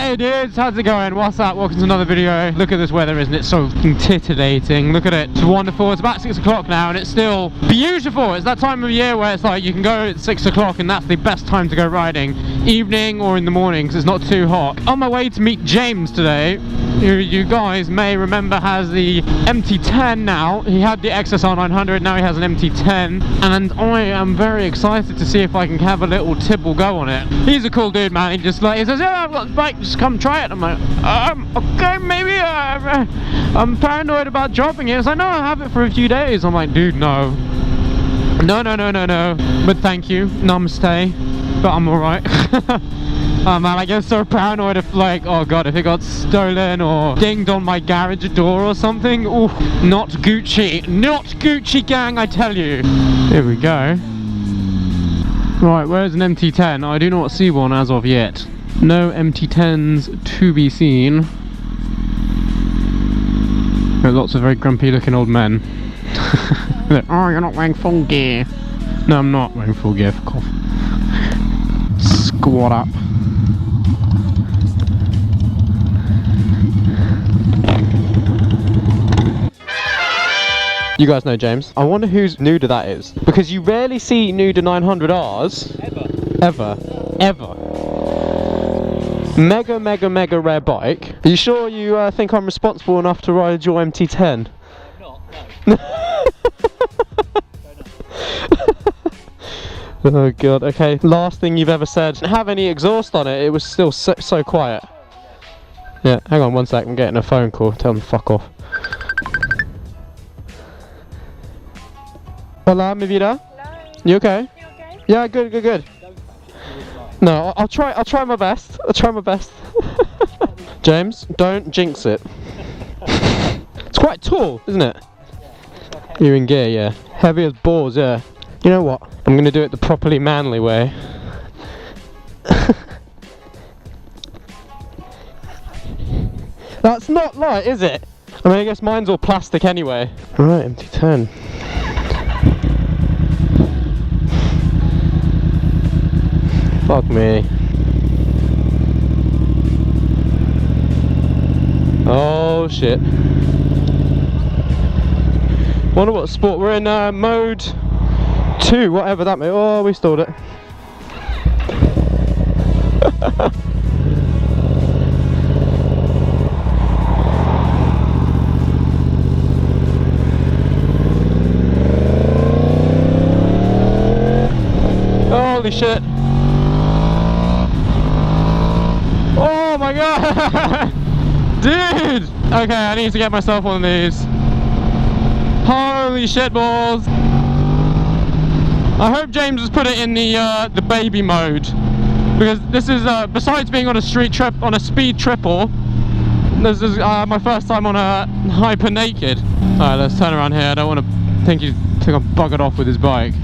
Hey dudes, how's it going? What's up? Welcome to another video. Look at this weather, isn't it so titillating? Look at it, it's wonderful. It's about 6 o'clock now and it's still beautiful. It's that time of year where it's like you can go at 6 o'clock and that's the best time to go riding. Evening or in the morning because it's not too hot. On my way to meet James today, who you guys may remember has the MT-10 now. He had the XSR 900, now he has an MT-10, and I am very excited to see if I can have a little tibble go on it. He's a cool dude, man. He just like, he says, yeah, I've got this bike, just come try it. I'm like, okay, maybe. I'm paranoid about dropping it. He's like, no, I'll have it for a few days. I'm like, dude, no. No, but thank you, namaste, but I'm alright. Oh man, I get so paranoid if like, oh god, if it got stolen or dinged on my garage door or something. Ooh, not Gucci, gang, I tell you. Here we go. Right, where's an MT10? I do not see one as of yet. No MT10s to be seen. There are lots of very grumpy looking old men. Oh, you're not wearing full gear. No, I'm not wearing full gear, fuck off. Squat up. You guys know James. I wonder whose Nuda that is. Because you rarely see Nuda 900Rs. Ever. Mega rare bike. Are you sure you think I'm responsible enough to ride your MT10? I'm not, no. Oh god, okay. Last thing you've ever said. Didn't have any exhaust on it, it was still so quiet. Yeah, hang on one sec, I'm getting a phone call. Tell them to fuck off. Hola, mi vida. Hello. You okay? You okay? Yeah, good. No, I'll try my best. James, don't jinx it. It's quite tall, isn't it? You're in gear, yeah. Heavy as balls, yeah. You know what? I'm gonna do it the properly manly way. That's not light, is it? I mean, I guess mine's all plastic anyway. Right, MT-10. Fuck me. Oh shit. Wonder what sport we're in. Mode 2, whatever that may. Oh, we stalled it. Holy shit. Oh my god. Dude. Okay, I need to get myself one of these. Holy shit balls. I hope James has put it in the baby mode, because this is besides being on a street trip, on a speed triple, this is my first time on a hyper naked. Alright, let's turn around here. I don't want to think I'm buggered off with his bike.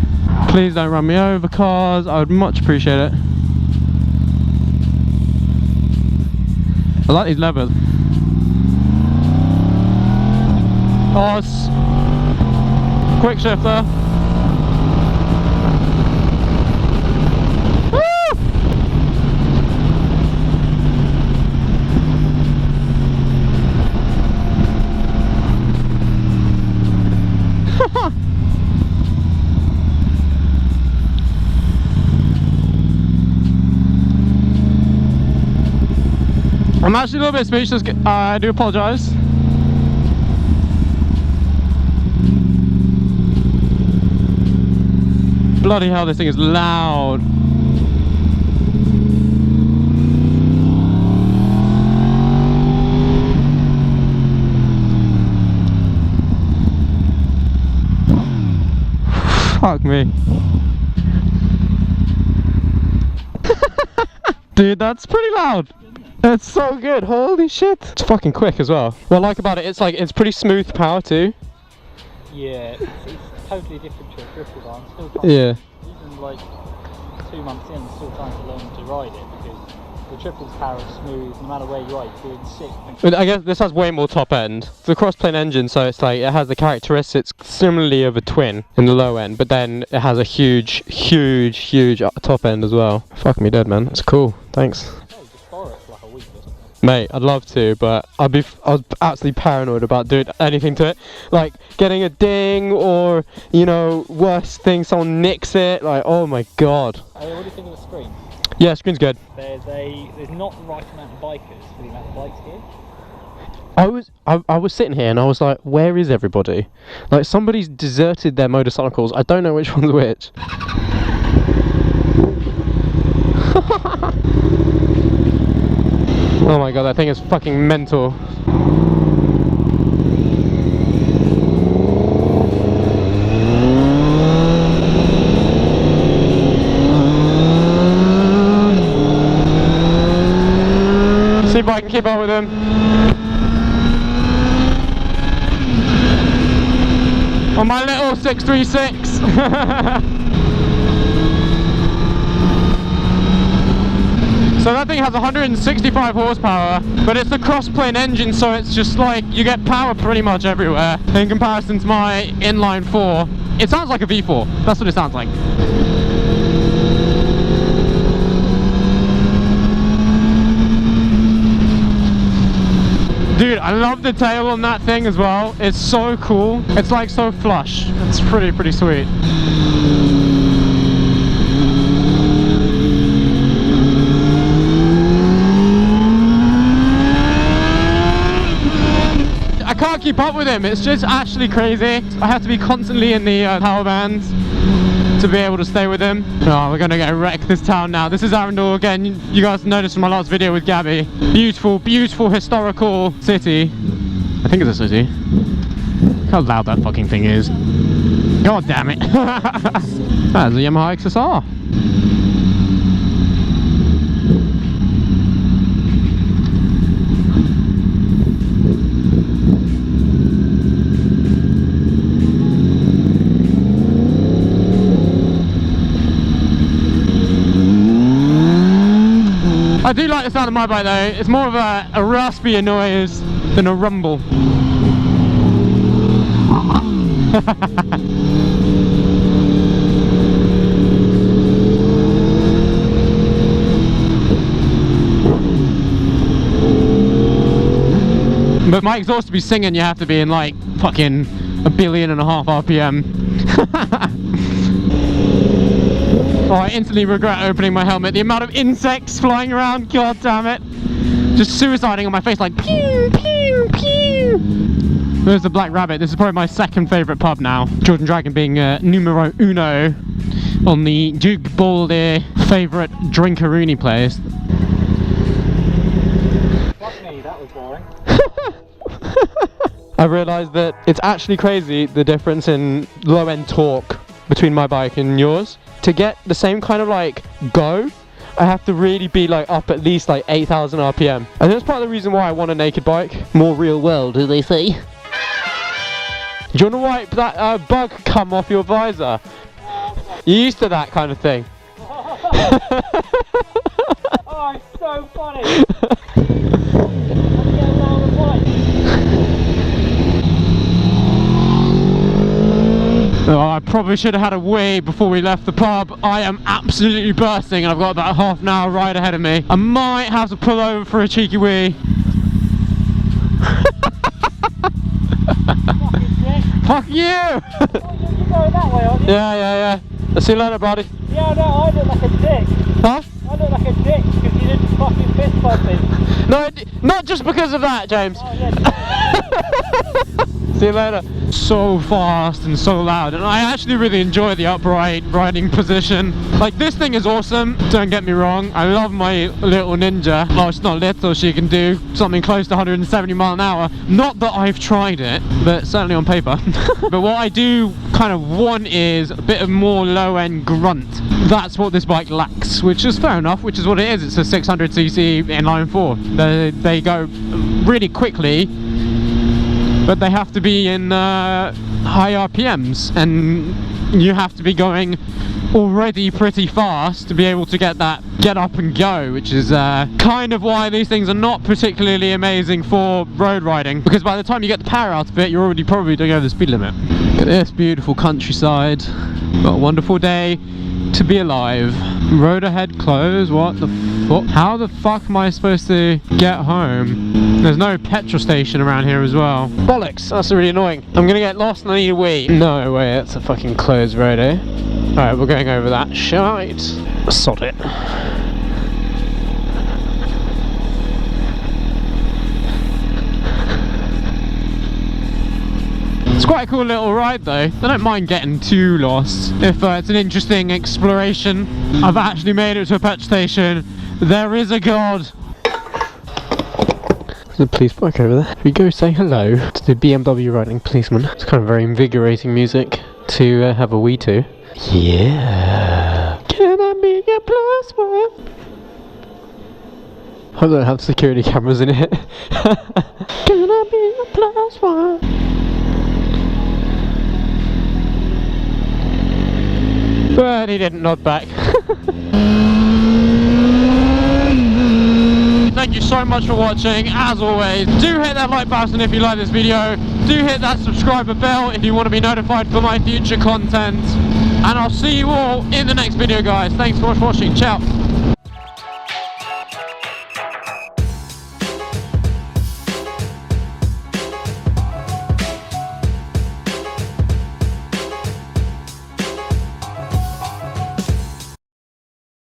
Please don't run me over, cars. I would much appreciate it. I like these levers. Oh, it's quick shifter. I'm actually a little bit speechless. I do apologise. Bloody hell, this thing is loud. Fuck me. Dude, that's pretty loud. It's so good, holy shit. It's fucking quick as well. What I like about it, it's pretty smooth power too. Yeah, it's totally different to a triple bar. I'm still trying even like 2 months in, I'm still trying to learn to ride it, because the triple's power is smooth, no matter where you are, you're feeling sick. But I guess this has way more top end. It's a cross-plane engine, so it's like, it has the characteristics similarly of a twin in the low end, but then it has a huge top end as well. Fuck me dead, man. It's cool. Thanks. Oh, just borrow it for like a week. or something? Mate, I'd love to, but I was absolutely paranoid about doing anything to it. Like, getting a ding or, you know, worst thing, someone nicks it. Like, oh my god. Hey, what do you think of the screen? Yeah, screen's good. There's not the right amount of bikers for the amount of bikes here. I was sitting here and I was like, where is everybody? Like, somebody's deserted their motorcycles. I don't know which one's which. Oh my god, that thing is fucking mental. See if I can keep up with him. On my little 636. So that thing has 165 horsepower, but it's a cross-plane engine, so it's just like you get power pretty much everywhere in comparison to my inline 4. It sounds like a V4. That's what it sounds like. Dude, I love the tail on that thing as well. It's so cool. It's like so flush. It's pretty sweet. I can't keep up with him. It's just actually crazy. I have to be constantly in the power bands to be able to stay with him. Oh, we're gonna go wreck this town now. This is Arundel again. You guys noticed from my last video with Gabby. Beautiful, beautiful historical city. I think it's a city. Look how loud that fucking thing is. God damn it. That's a Yamaha XSR. I do like the sound of my bike though. It's more of a raspy noise than a rumble. But my exhaust to be singing, you have to be in like fucking 1.5 billion RPM. Oh, I instantly regret opening my helmet. The amount of insects flying around, god damn it. Just suiciding on my face like pew, pew, pew. There's the Black Rabbit. This is probably my second favourite pub now. Jordan Dragon being numero uno on the Duke Baldy favourite drinkaroony place. Fuck me, that was boring. I realised that it's actually crazy the difference in low end torque between my bike and yours. To get the same kind of like go, I have to really be like up at least like 8,000 RPM. And that's part of the reason why I want a naked bike. More real world, as they say. Do you want to wipe that bug cum off your visor? You're used to that kind of thing. Oh, it's so funny. Oh, I probably should have had a wee before we left the pub. I am absolutely bursting and I've got about half an hour ride ahead of me. I might have to pull over for a cheeky wee. Fuck you! You're going that way, aren't you? Yeah. I'll see you later, buddy. Yeah, no, I look like a dick. Huh? I look like a dick because you didn't fucking fist bump me. No, not just because of that, James. Oh, yeah. See you later. So fast and so loud, and I actually really enjoy the upright riding position. Like, this thing is awesome, don't get me wrong. I love my little Ninja. Well, it's not little, she can do something close to 170 mile an hour. Not that I've tried it, but certainly on paper. But what I do kind of want is a bit of more low-end grunt. That's what this bike lacks, which is fair enough, which is what it is. It's a 600cc inline 4. They go really quickly, but they have to be in high RPMs, and you have to be going already pretty fast to be able to get that get up and go, which is kind of why these things are not particularly amazing for road riding, because by the time you get the power out of it, you're already probably doing over the speed limit. Look at this beautiful countryside. Got a wonderful day to be alive. Road ahead closed, what the fuck? How the fuck am I supposed to get home? There's no petrol station around here as well. Bollocks, that's really annoying. I'm gonna get lost and I need a wee. No way, that's a fucking closed road, eh? Alright, we're going over that shite. Sod it. It's quite a cool little ride though. I don't mind getting too lost. If it's an interesting exploration, I've actually made it to a petrol station. There is a god. There's a police bike over there. We go say hello to the BMW riding policeman. It's kind of very invigorating music to have a wee to. Yeah. Can I be your plus one? I don't have security cameras in it. Can I be your plus one? But he didn't nod back. Thank you so much for watching. As always, do hit that like button if you like this video. Do hit that subscriber bell if you want to be notified for my future content. And I'll see you all in the next video, guys. Thanks so much for watching. Ciao.